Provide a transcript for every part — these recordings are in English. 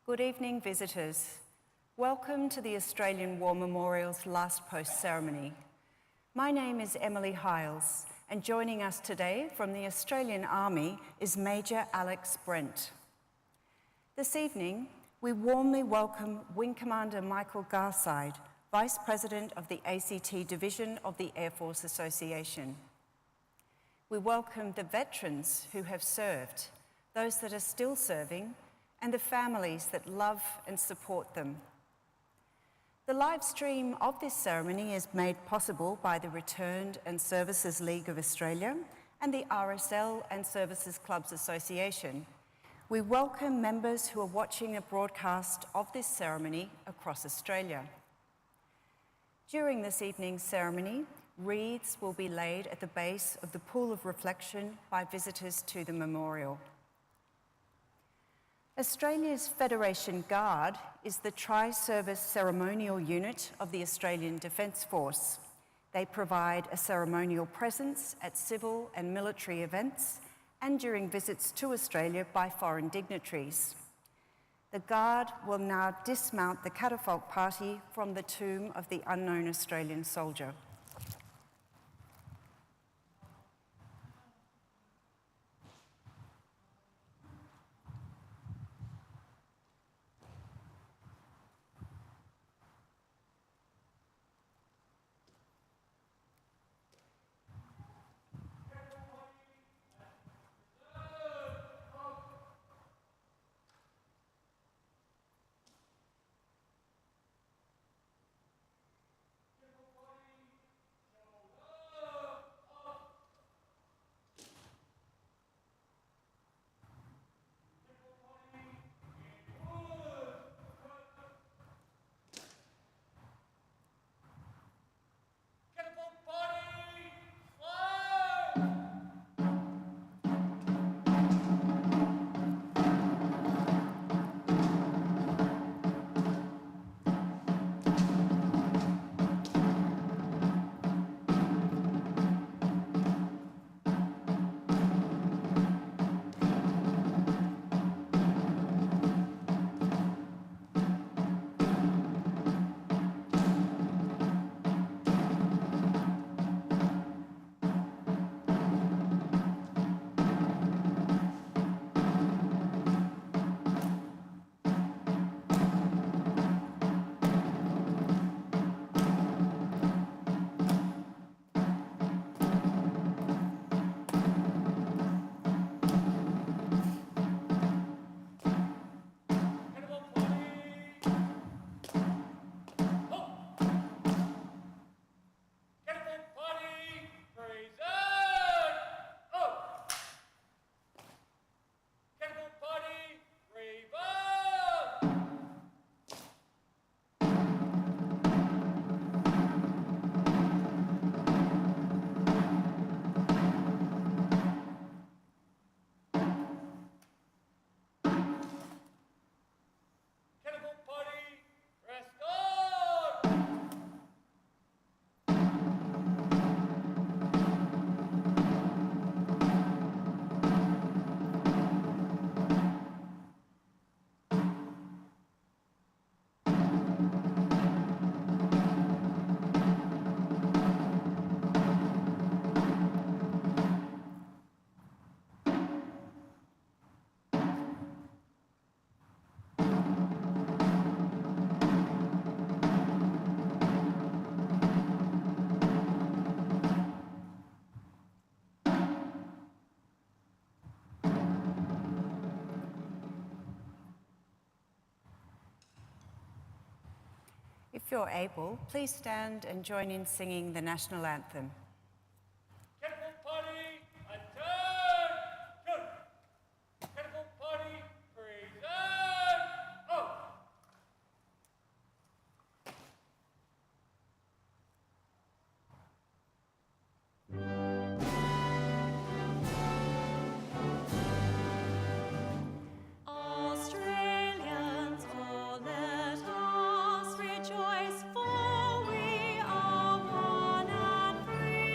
Good evening, visitors. Welcome to the Australian War Memorial's Last Post ceremony. My name is Emily Hiles, and joining us today from the Australian Army is Major Alex Brent. This evening, we warmly welcome Wing Commander Michael Garside, Vice President of the ACT Division of the Air Force Association. We welcome the veterans who have served, those that are still serving, and the families that love and support them. The live stream of this ceremony is made possible by the Returned and Services League of Australia and the RSL and Services Clubs Association. We welcome members who are watching a broadcast of this ceremony across Australia. During this evening's ceremony, wreaths will be laid at the base of the pool of reflection by visitors to the memorial. Australia's Federation Guard is the tri-service ceremonial unit of the Australian Defence Force. They provide a ceremonial presence at civil and military events and during visits to Australia by foreign dignitaries. The Guard will now dismount the catafalque party from the tomb of the unknown Australian soldier. If you're able, please stand and join in singing the national anthem. Catapult party, attention! Catapult party, present! Oh! Australians, oh let us rejoice, for we are one and free.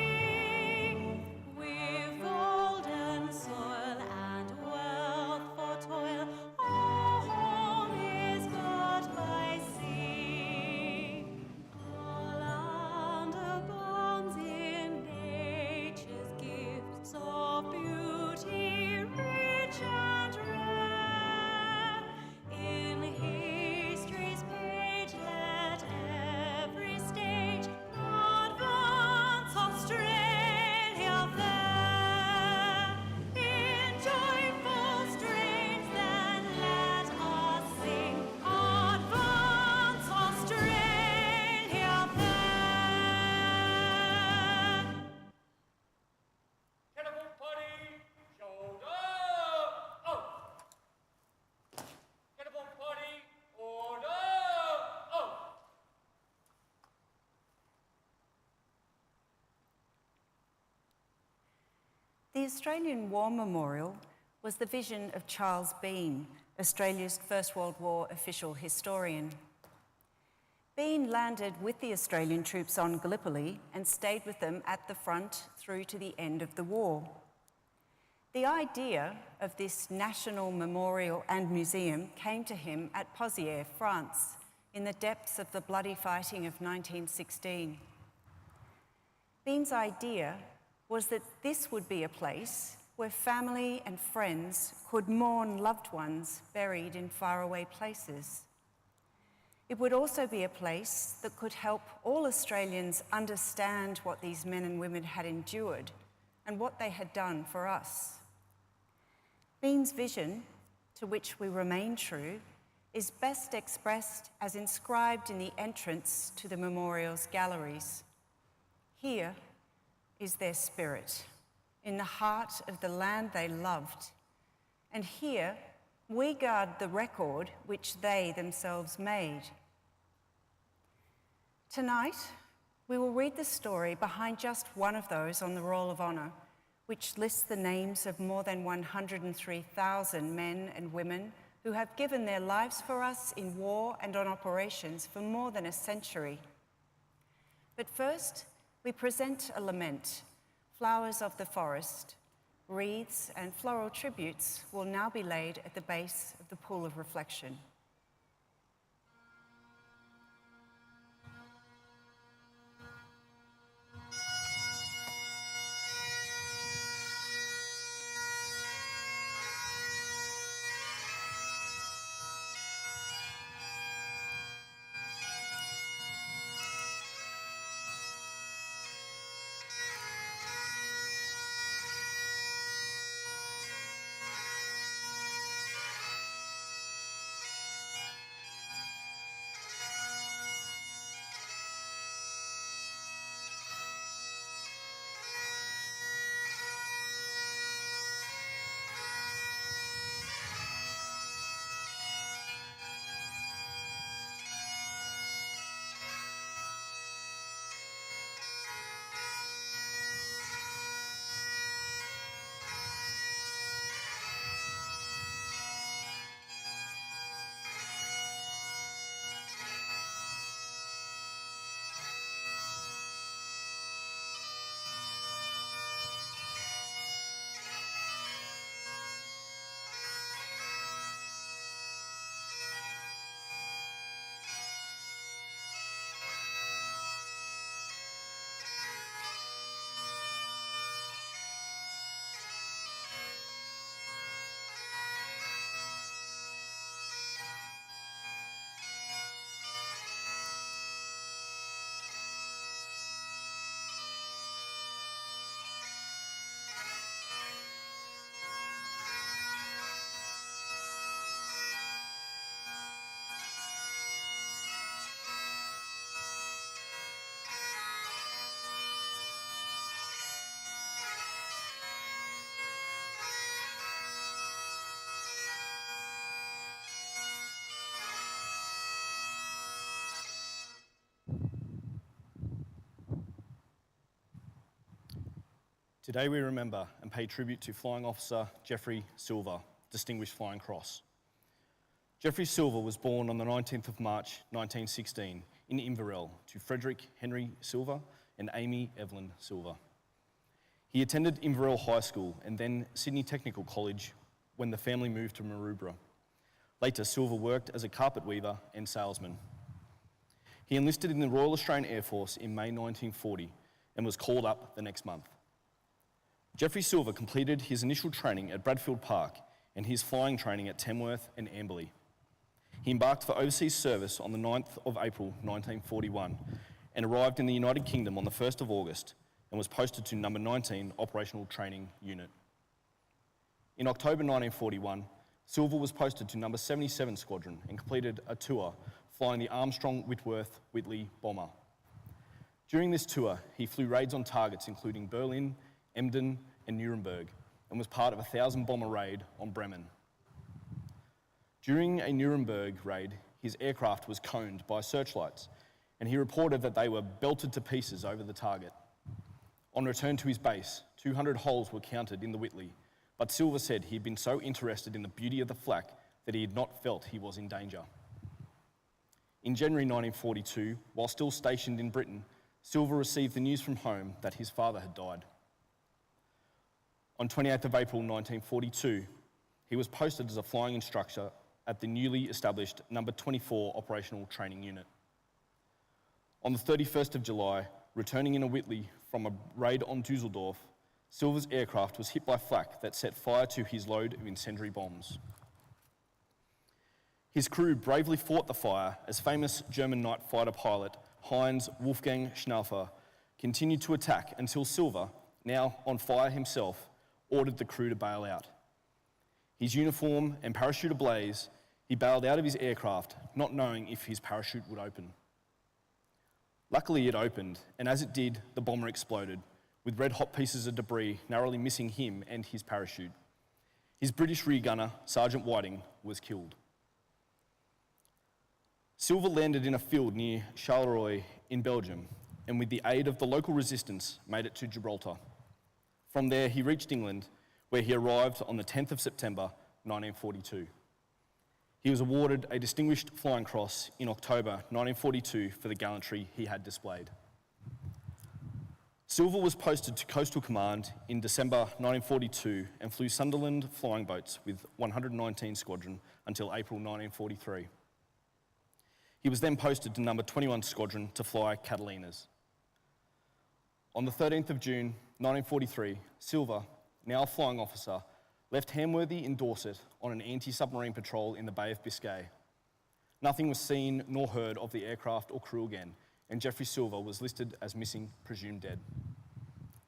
Australian War Memorial was the vision of Charles Bean, Australia's First World War official historian. Bean landed with the Australian troops on Gallipoli and stayed with them at the front through to the end of the war. The idea of this national memorial and museum came to him at Pozières, France, in the depths of the bloody fighting of 1916. Bean's idea was that this would be a place where family and friends could mourn loved ones buried in faraway places. It would also be a place that could help all Australians understand what these men and women had endured and what they had done for us. Bean's vision, to which we remain true, is best expressed as inscribed in the entrance to the memorial's galleries. Here is their spirit, in the heart of the land they loved. And here we guard the record which they themselves made. Tonight, we will read the story behind just one of those on the Roll of Honour, which lists the names of more than 103,000 men and women who have given their lives for us in war and on operations for more than a century. But first, we present a lament, flowers of the forest. Wreaths and floral tributes will now be laid at the base of the pool of reflection. Today we remember and pay tribute to Flying Officer Geoffrey Silva, Distinguished Flying Cross. Geoffrey Silva was born on the 19th of March 1916 in Inverell to Frederick Henry Silva and Amy Evelyn Silva. He attended Inverell High School and then Sydney Technical College when the family moved to Maroubra. Later, Silva worked as a carpet weaver and salesman. He enlisted in the Royal Australian Air Force in May 1940 and was called up the next month. Geoffrey Silva completed his initial training at Bradfield Park and his flying training at Tamworth and Amberley. He embarked for overseas service on the 9th of April 1941 and arrived in the United Kingdom on the 1st of August and was posted to number 19 Operational Training Unit. In October 1941, Silva was posted to number 77 Squadron and completed a tour flying the Armstrong-Whitworth-Whitley bomber. During this tour, he flew raids on targets including Berlin, Emden and Nuremberg, and was part of a 1,000-bomber raid on Bremen. During a Nuremberg raid, his aircraft was coned by searchlights, and he reported that they were belted to pieces over the target. On return to his base, 200 holes were counted in the Whitley, but Silva said he had been so interested in the beauty of the flak that he had not felt he was in danger. In January 1942, while still stationed in Britain, Silva received the news from home that his father had died. On 28th of April 1942, he was posted as a flying instructor at the newly established No. 24 Operational Training Unit. On the 31st of July, returning in a Whitley from a raid on Dusseldorf, Silva's aircraft was hit by flak that set fire to his load of incendiary bombs. His crew bravely fought the fire as famous German night fighter pilot Heinz Wolfgang Schnaufer continued to attack until Silva, now on fire himself, ordered the crew to bail out. His uniform and parachute ablaze, he bailed out of his aircraft, not knowing if his parachute would open. Luckily, it opened, and as it did, the bomber exploded, with red-hot pieces of debris narrowly missing him and his parachute. His British rear gunner, Sergeant Whiting, was killed. Silva landed in a field near Charleroi in Belgium, and with the aid of the local resistance, made it to Gibraltar. From there, he reached England, where he arrived on the 10th of September, 1942. He was awarded a Distinguished Flying Cross in October 1942 for the gallantry he had displayed. Silva was posted to Coastal Command in December 1942 and flew Sunderland flying boats with 119 Squadron until April 1943. He was then posted to No. 21 Squadron to fly Catalinas. On the 13th of June 1943, Silva, now a flying officer, left Hamworthy in Dorset on an anti-submarine patrol in the Bay of Biscay. Nothing was seen nor heard of the aircraft or crew again, and Geoffrey Silva was listed as missing, presumed dead.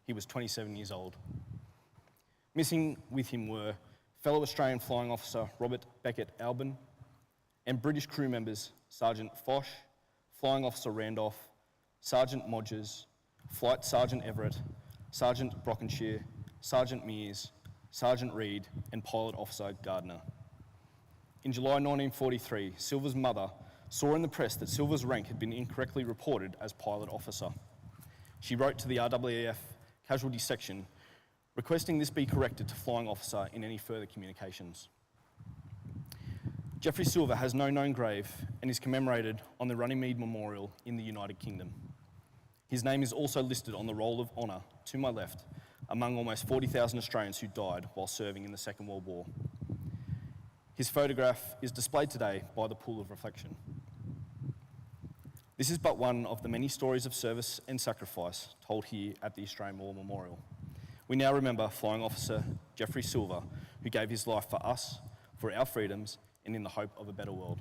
He was 27 years old. Missing with him were fellow Australian flying officer Robert Beckett-Albin and British crew members Sergeant Foch, Flying Officer Randolph, Sergeant Modgers, Flight Sergeant Everett, Sergeant Brockenshire, Sergeant Mears, Sergeant Reed, and Pilot Officer Gardner. In July 1943, Silva's mother saw in the press that Silva's rank had been incorrectly reported as Pilot Officer. She wrote to the RAAF Casualty Section, requesting this be corrected to Flying Officer in any further communications. Geoffrey Silva has no known grave and is commemorated on the Runnymede Memorial in the United Kingdom. His name is also listed on the Roll of Honour, to my left, among almost 40,000 Australians who died while serving in the Second World War. His photograph is displayed today by the Pool of Reflection. This is but one of the many stories of service and sacrifice told here at the Australian War Memorial. We now remember Flying Officer Geoffrey Silva, who gave his life for us, for our freedoms, and in the hope of a better world.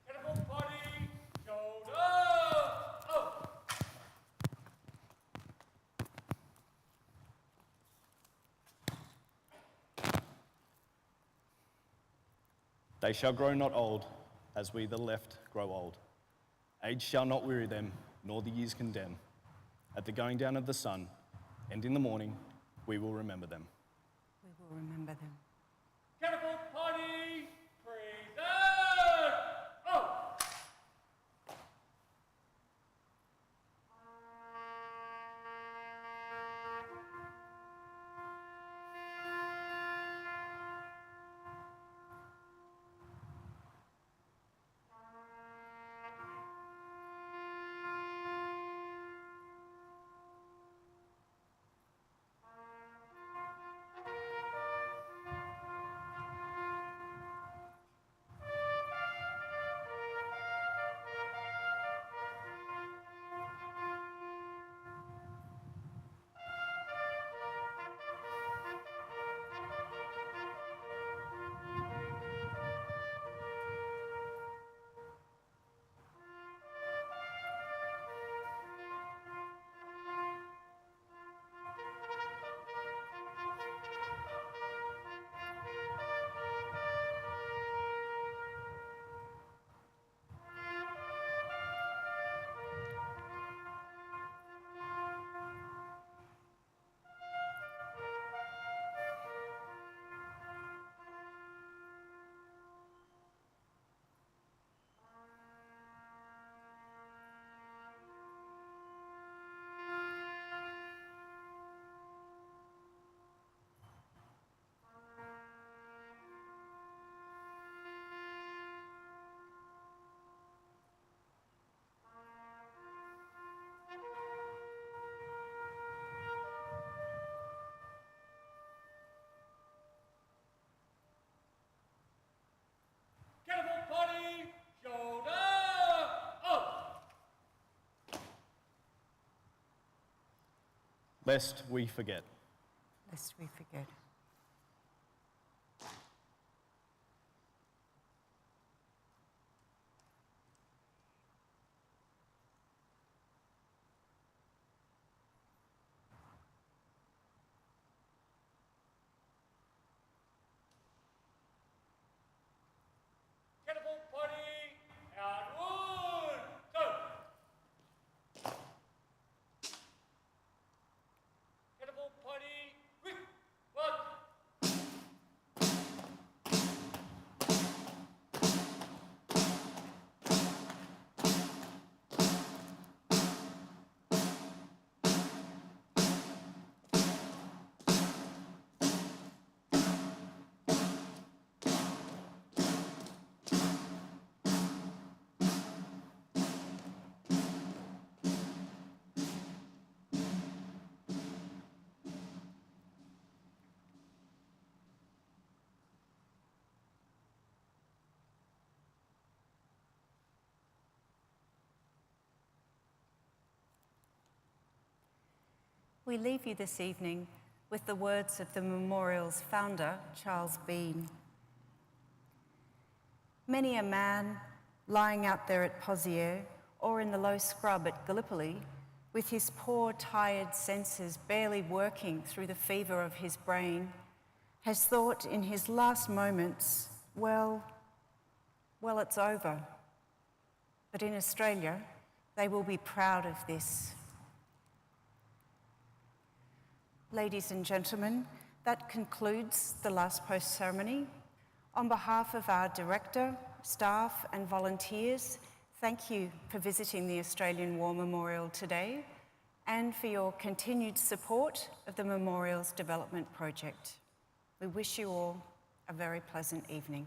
Catapult party, shoulder up! They shall grow not old, as we the left grow old. Age shall not weary them, nor the years condemn. At the going down of the sun, and in the morning, we will remember them. We will remember them. Catapult party, present! Oh! lest we forget. Lest we forget. Catapult party, outward, go! Catapult party, quick, one. We leave you this evening with the words of the memorial's founder, Charles Bean. Many a man lying out there at Pozières or in the low scrub at Gallipoli, with his poor, tired senses barely working through the fever of his brain, has thought in his last moments, well, it's over. But in Australia, they will be proud of this. Ladies and gentlemen, that concludes the last post ceremony. On behalf of our director, staff and volunteers, thank you for visiting the Australian War Memorial today and for your continued support of the Memorial's development project. We wish you all a very pleasant evening.